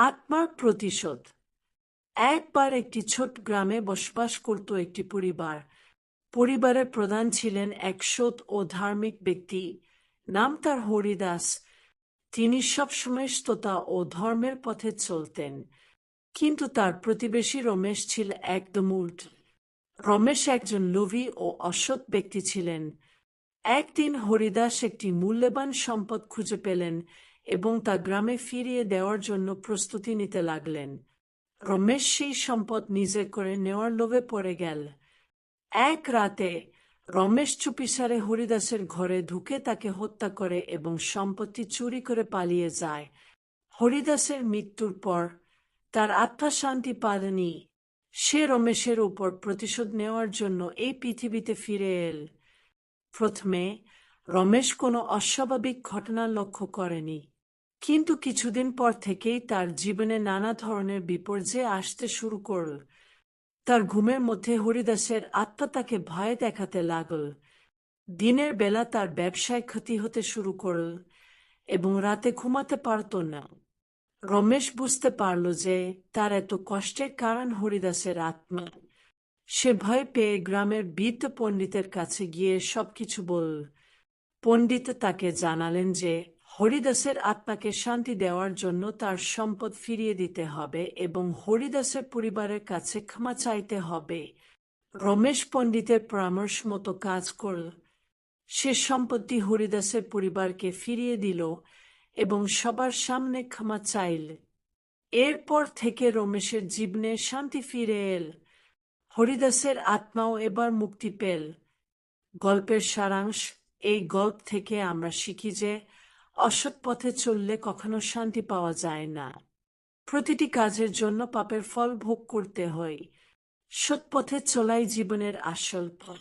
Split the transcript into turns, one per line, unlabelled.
আত্মার প্রতিশোধ। একবার একটি ছোট গ্রামে বসবাস করত একটি পরিবার। পরিবারের প্রধান ছিলেন এক সৎ ও ধার্মিক ব্যক্তি। নাম তার হরিদাস। তিনি সবসময় সততা ও ধর্মের পথে চলতেন। কিন্তু তার প্রতিবেশী রমেশ ছিল একদম উল্টো। রমেশ একজন লোভী ও অসৎ ব্যক্তি ছিলেন। একদিন হরিদাস একটি মূল্যবান সম্পদ খুঁজে পেলেন এবং তা গ্রামে ফিরিয়ে দেওয়ার জন্য প্রস্তুতি নিতে লাগলেন। রমেশ সেই সম্পদ নিজে করে নেওয়ার লোভে পড়ে গেল। এক রাতে রমেশ চুপিসারে হরিদাসের ঘরে ঢুকে তাকে হত্যা করে এবং সম্পত্তি চুরি করে পালিয়ে যায়। হরিদাসের মৃত্যুর পর তার আত্মা শান্তি পায়নি। সে রমেশের উপর প্রতিশোধ নেওয়ার জন্য এই পৃথিবীতে ফিরে এল। প্রথমে রমেশ কোনো অস্বাভাবিক ঘটনা লক্ষ্য করেনি, কিন্তু কিছুদিন পর থেকেই তার জীবনে নানা ধরনের বিপর্যয় আসতে শুরু করল। তার ঘুমের মধ্যে হরিদাসের আত্মা তাকে ভয় দেখাতে লাগল। দিনের বেলা তার ব্যবসায় ক্ষতি হতে শুরু করল এবং রাতে ঘুমাতে পারত না। রমেশ বুঝতে পারল যে তার এত কষ্টের কারণ হরিদাসের আত্মা। সে ভয় পেয়ে গ্রামের বৃদ্ধ পণ্ডিতের কাছে গিয়ে সবকিছু বলল। পণ্ডিত তাকে জানালেন যে হরিদাসের আত্মাকে শান্তি দেওয়ার জন্য তার সম্পদ ফিরিয়ে দিতে হবে এবং হরিদাসের পরিবারের কাছে ক্ষমা চাইতে হবে। রমেশ পণ্ডিতের পরামর্শ মতো কাজ করল। সে সম্পত্তি হরিদাসের পরিবারকে ফিরিয়ে দিল এবং সবার সামনে ক্ষমা চাইল। এরপর থেকে রমেশের জীবনে শান্তি ফিরে এল। হরিদাসের আত্মাও এবার মুক্তি পেল। গল্পের সারাংশ: এই গল্প থেকে আমরা শিখি যে অসৎ পথে চললে কখনো শান্তি পাওয়া যায় না। প্রতিটি কাজের জন্য পাপের ফল ভোগ করতে হয়। সৎ পথে চলাই জীবনের আসল ফল।